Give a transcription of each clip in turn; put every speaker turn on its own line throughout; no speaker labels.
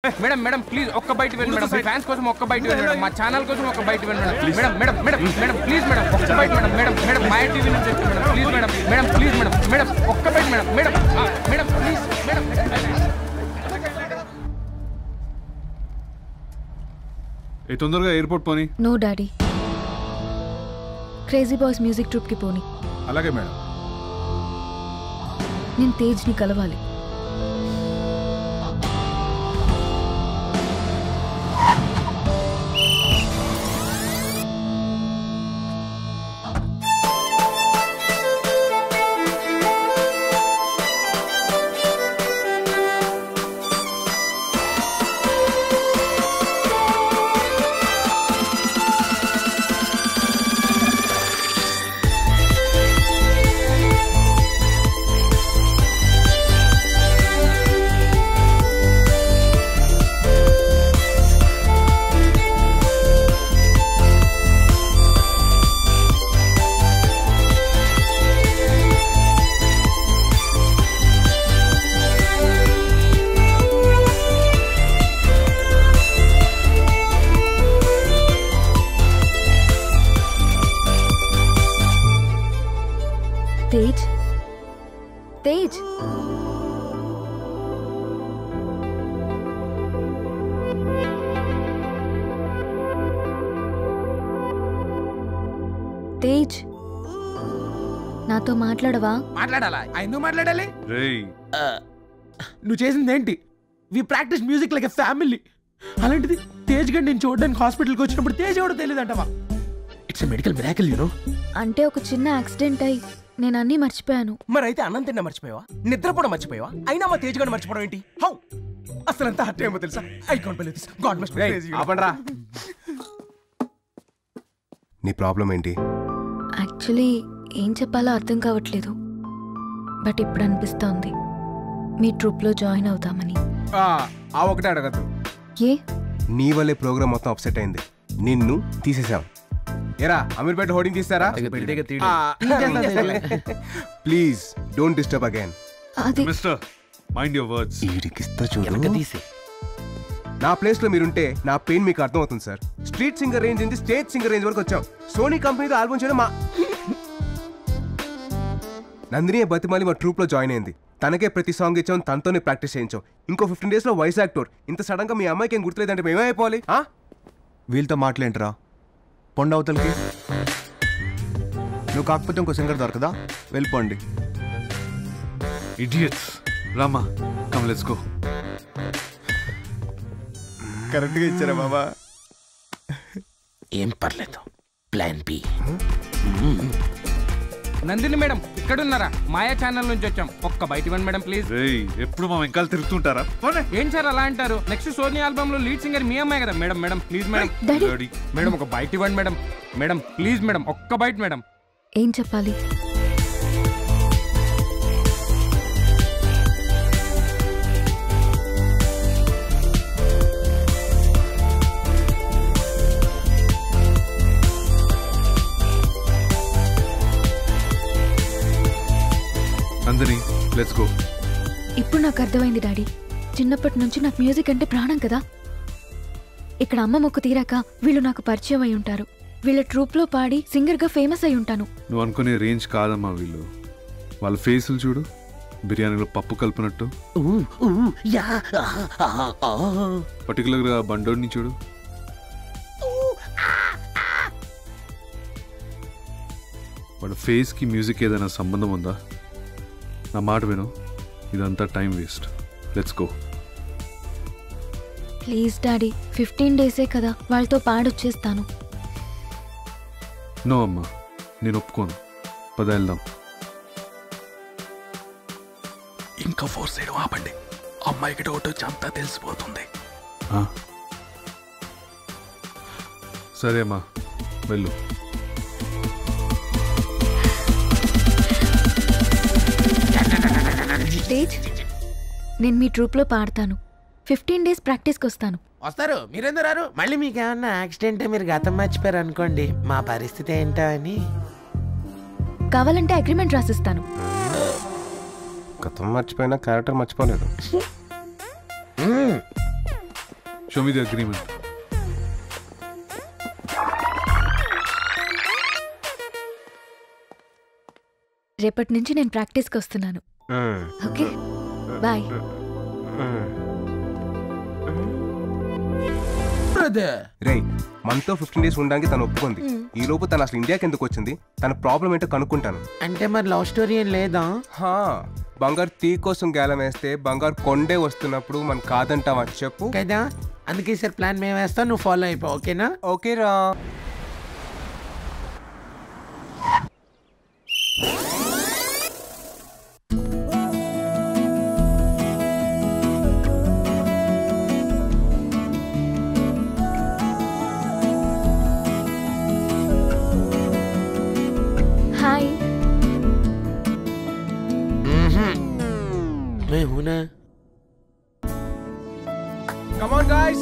Madam madam please ఒక్క బయట ఇవ్వండి మేడం. మీ ఫ్యాన్స్ కోసం ఒక్క బయట ఇవ్వండి మేడం. మా ఛానల్ కోసం ఒక్క బయట ఇవ్వండి madam. Madam madam madam madam please madam ఒక్క బయట madam. Madam madam Maya TV నుంచి వచ్చాను madam. Please madam madam please madam madam ఒక్క బయట madam. Madam madam please madam.
తొందరగా ఎయిర్పోర్ట్ పోనీ.
No daddy, crazy boys music troupe కి పోనీ.
అలాగే మేడం.
నేను తేజ్ ని కలవాలి. తేజ్, తేజ్, తేజ్, నాతో మాట్లాడవా?
మాట్లాడాలా? ఎందుకు మాట్లాడాలి?
నువ్వు చేసింది ఏంటి? We practice music like a family. అలాంటిది తేజ్ గడ్ నేను చూడడానికి హాస్పిటల్కి వచ్చినప్పుడు తేజ్ ఎవడో తెలియదు అంటవా? It's a medical miracle you know.
అంటే ఒక చిన్న యాక్సిడెంట్ అయి నేను అన్నీ మర్చిపోయాను.
మరి అయితే అన్నం తిన్నా మర్చిపోయావా? నిద్రపోవడం మర్చిపోయావా? అయినా మా తేజ్ గడ్ మర్చిపోవడం ఏంటి? హౌ? అసలు అంతా హర్ట్ ఏమో తెలుసా? I can't believe this. God must be crazy.
ఆపండ్రా.
నీ ప్రాబ్లం ఏంటి?
యాక్చువల్లీ ఏం చెప్పాలో అర్థం కావట్లేదు. బట్ ఇప్పుడు అనిపిస్తోంది మీ ట్రూప్లో జాయిన్ అవుతామని.
ఆ ఒకటే అడగద్దు.
ఏ?
నీ వల్లే ప్రోగ్రామ్ మొత్తం అప్సెట్ అయింది. నిన్ను తీసేసాం.
ఏరా అమీర్పేట హోర్డింగ్ తీస్తారా?
Please don't disturb again.
అది
మిస్టర్ మైండ్ యువర్ వర్డ్స్.
ఈడికిస్తా చూడు. నా ప్లేస్ లో మీరుంటే నా పెయిన్ మీకు అర్థం అవుతుంది సార్. స్ట్రీట్ సింగర్ రేంజ్ నుంచి స్టేజ్ సింగర్ రేంజ్ వరకు వచ్చాం. సోనీ కంపెనీతో ఆల్బమ్ చేయడం మా నందిని బతిమాలి మా ట్రూప్ లో జాయిన్ అయింది. తనకే ప్రతి సాంగ్ ఇచ్చాం, తనతోనే ప్రాక్టీస్ చేయించాం. ఇంకో 15 days లో వైజాగ్ టూర్. ఇంత సడన్ గా మీ అమ్మాయికి ఏం గుర్తులేదంటే మేమైపోవాలి?
వీళ్ళతో మాట్లాడరా పొండవతలకి. నువ్వు కాకపోతే ఇంకో సింగర్ దొరకదా? వెళ్ళిపోండి.
Idiots. Rama come let's go.
కరెక్ట్గా ఇచ్చారా బాబా?
ఏం పర్లేదు. Plan B.
నందిని మేడం ఇక్కడున్నారా? మాయా ఛానల్ నుంచి వచ్చాం. ఒక్క బయట ఇవ్వండి మేడం ప్లీజ్.
ఎప్పుడు మా వెంకాలు తిరుగుతుంటారా?
ఏం సార్ అలా అంటారు? నెక్స్ట్ సోనీ ఆల్బమ్ లో లీడ్ సింగర్ మీ అమ్మాయి కదా madam. Madam please madam. Madam ఒక బయట ఇవ్వండి మేడం. మేడం ప్లీజ్ మేడం ఒక్క బయట మేడం.
ఏం చెప్పాలి?
Nandini let's go.
ఇప్పుడు నాకు అర్థమైంది డాడీ. చిన్నప్పటి నుంచి నాకు మ్యూజిక్ అంటే ప్రాణం కదా. ఇక్కడ అమ్మ మొక్కు తీరాక వీళ్ళు నాకు పరిచయం అయి ఉంటారు. వీళ్ళ ట్రూప్లో పాడి సింగర్గా ఫేమస్ అయి ఉంటాను.
నువ్వు అనుకునే రేంజ్ కాదమ్మా వీళ్ళు. వాళ్ళ ఫేసులు చూడు, బిర్యానీలో పప్పు కలిపినట్టు. పర్టికులర్గా బండోడిని చూడు. వాళ్ళ ఫేస్కి మ్యూజిక్ ఏదైనా సంబంధం ఉందా? నా మాట విను, ఇదంతా time waste. Let's go.
Please daddy, 15 days కదా, వాళ్ళతో పాడొచ్చేస్తాను.
నో అమ్మా, నేను ఒప్పుకోను. పద వెళ్దాం.
ఇంకా ఫోర్స్ చేయడం ఆపండి. అమ్మాయికి డౌట్ వచ్చి అంతా తెలిసిపోతుంది.
సరే అమ్మా వెళ్ళు.
తేజ్, నేను మీ ట్రూప్లో పాడతాను. 15 days ప్రాక్టీస్కి వస్తాను.
వస్తారు. మీరెందుకు రారు? మళ్ళీ మీకు ఏమన్నా యాక్సిడెంట్ మీరు గతం మర్చిపోయారు అనుకోండి, మా పరిస్థితి ఏంటో అని.
కావాలంటే అగ్రిమెంట్ రాసిస్తాను.
గతం మర్చిపోయినా క్యారెక్టర్ మర్చిపోలేదు.
Show me the agreement.
రేపటి నుంచి నేను ప్రాక్టీస్కి వస్తున్నాను. Okay bye.
రే మనతో 15 days ఉండడానికి తను ఒప్పుకుంది. ఈ లోపు తను అసలు ఇండియాకి ఎందుకు వచ్చింది, తన ప్రాబ్లం ఏంటో కనుక్కుంటాను.
అంటే మరి లవ్ స్టోరీ ఏం లేదా?
బంగారు టీ కోసం గేలం వేస్తే బంగారు కొండే వస్తున్నప్పుడు మనం కాదంటావా చెప్పు
కదా. అందుకే సార్ ప్లాన్ మేము వేస్తాం, నువ్వు ఫాలో అయిపో. ఓకేనా?
ఓకేరా.
హాయ్.
मैं हूं ना.
Come on guys.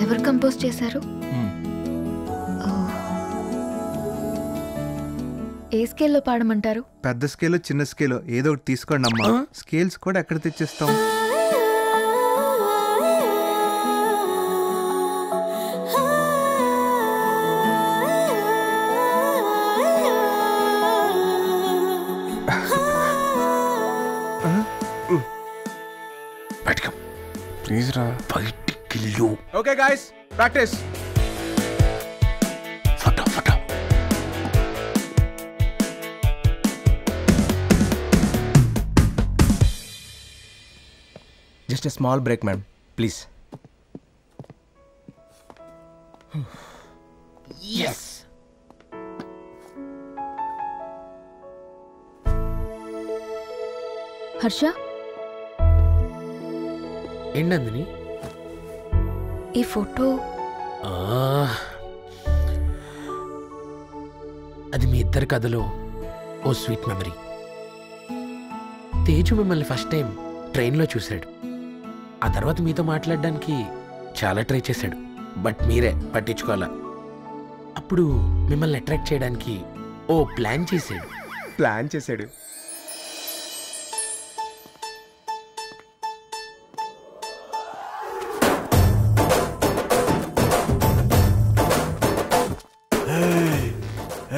ఎవరు కంపోజ్ చేశారు? ఏ స్కేల్లో పాడమంటారు?
పెద్ద స్కేల్ చిన్న స్కేల్ ఏదో ఒకటి తీసుకోండి అమ్మా. స్కేల్స్ కూడా ఎక్కడ తెచ్చిస్తాం?
ప్లీజ్ రా. Okay guys, practice. Just a small break, ma'am. Please.
Yes.
Harsha,
ఏంటందని
ఈ ఫోటో?
అది మీ ఇద్దరి కథలో ఓ స్వీట్ మెమరీ. తేజు మిమ్మల్ని ఫస్ట్ టైం ట్రైన్లో చూశాడు. ఆ తర్వాత మీతో మాట్లాడడానికి చాలా ట్రై చేశాడు, బట్ మీరే పట్టించుకోవాలా. అప్పుడు మిమ్మల్ని అట్రాక్ట్ చేయడానికి ఓ ప్లాన్ చేశాడు.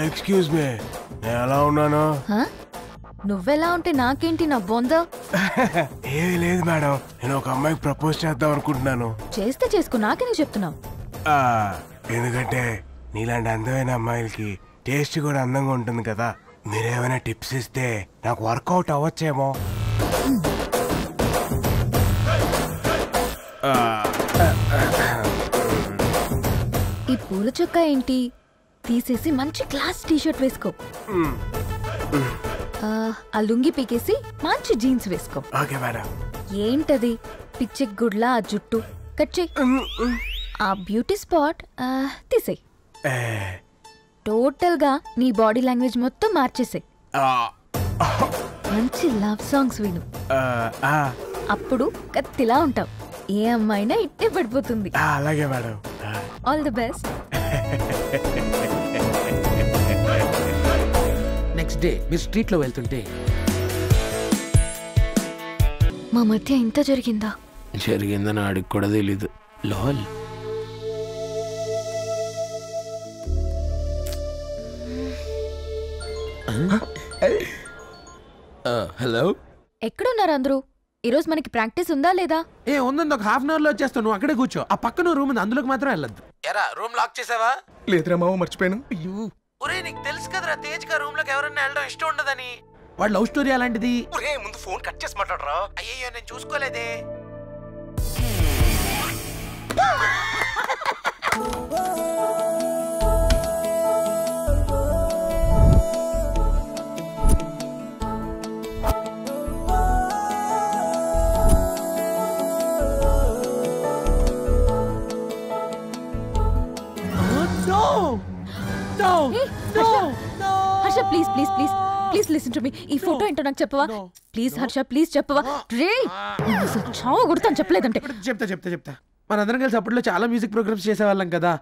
ఎక్స్క్యూజ్ మీ, నేను ఎలా ఉన్నాను?
నువ్వెలా ఉంటే నాకేంటి నా బొంద?
ఏమీ లేదు మేడం, నేను ఒక అమ్మాయికి ప్రపోజ్ చేద్దాం అనుకుంటున్నాను.
చేస్తే చేసుకో, నాకేనే చెప్తున్నావు.
ఎందుకంటే నీలాంటి అందమైన అమ్మాయిలకి టేస్ట్ కూడా అందంగా ఉంటుంది కదా. మీరేమైనా టిప్స్ ఇస్తే నాకు వర్కౌట్ అవ్వచ్చేమో.
ఈ పూల చొక్కా ఏంటి? తీసేసి మంచి క్లాస్ టీషర్ట్ వేసుకో. ఆ లుంగి పీకేసి మంచి జీన్స్ వేసుకో.
Okay madam.
ఏంటది పిచ్చి గుడ్లా ఆ జుట్టు? కట్ చెయ్. ఆ బ్యూటీ స్పాట్ తీసేయ్. టోటల్ గా నీ బాడీ లాంగ్వేజ్ మొత్తం మార్చేసాయి. మంచి లవ్ సాంగ్స్ విను, అప్పుడు కత్తిలా ఉంటావు. ఏ అమ్మాయినా ఇట్టే పడిపోతుంది.
అలాగే madam.
All the best.
Next day మీరు స్ట్రీట్లో వెళ్తుంటే,
మా మధ్య ఇంత జరిగిందా?
జరిగిందని ఆడికి కూడా తెలీదు. లాల్. హలో,
ఎక్కడున్నారు అందరూ? ఈరోజు మనకి ప్రాక్టీస్ ఉందా లేదా?
ఉందండి, ఒక హాఫ్ అన్ అవర్ లో వచ్చేస్తావు. నువ్వు అక్కడే కూర్చో. ఆ పక్కన రూమ్ ఉంది, అందులోకి మాత్రం వెళ్ళొద్దు. ఎరా, రూమ్ లాక్ చేసావా?
లేదురా మామ, మర్చిపోయాను.
ఒరే, నీకు తెలుసు కదరా తేజ్ గా రూమ్ లోకి ఎవరన్నా వెళ్ళడం ఇష్టం ఉండదని. వాడు లవ్ స్టోరీ అలాంటిది.
ముందు ఫోన్ కట్ చేసి మాట్లాడరా.
అయ్యో, నేను చూసుకోలేదే.
Harsha please please please please listen to me. ఈ ఫోటో ఏంటో నాకు చెప్పవా ప్లీజ్ హర్ష, ప్లీజ్ చెప్పవా. రే చావు కొడతాను చెప్పలేదంటే.
చెప్తా మనందరం కలిసి అప్పట్లో చాలా మ్యూజిక్ ప్రోగ్రామ్స్ చేసేవాళ్ళం కదా.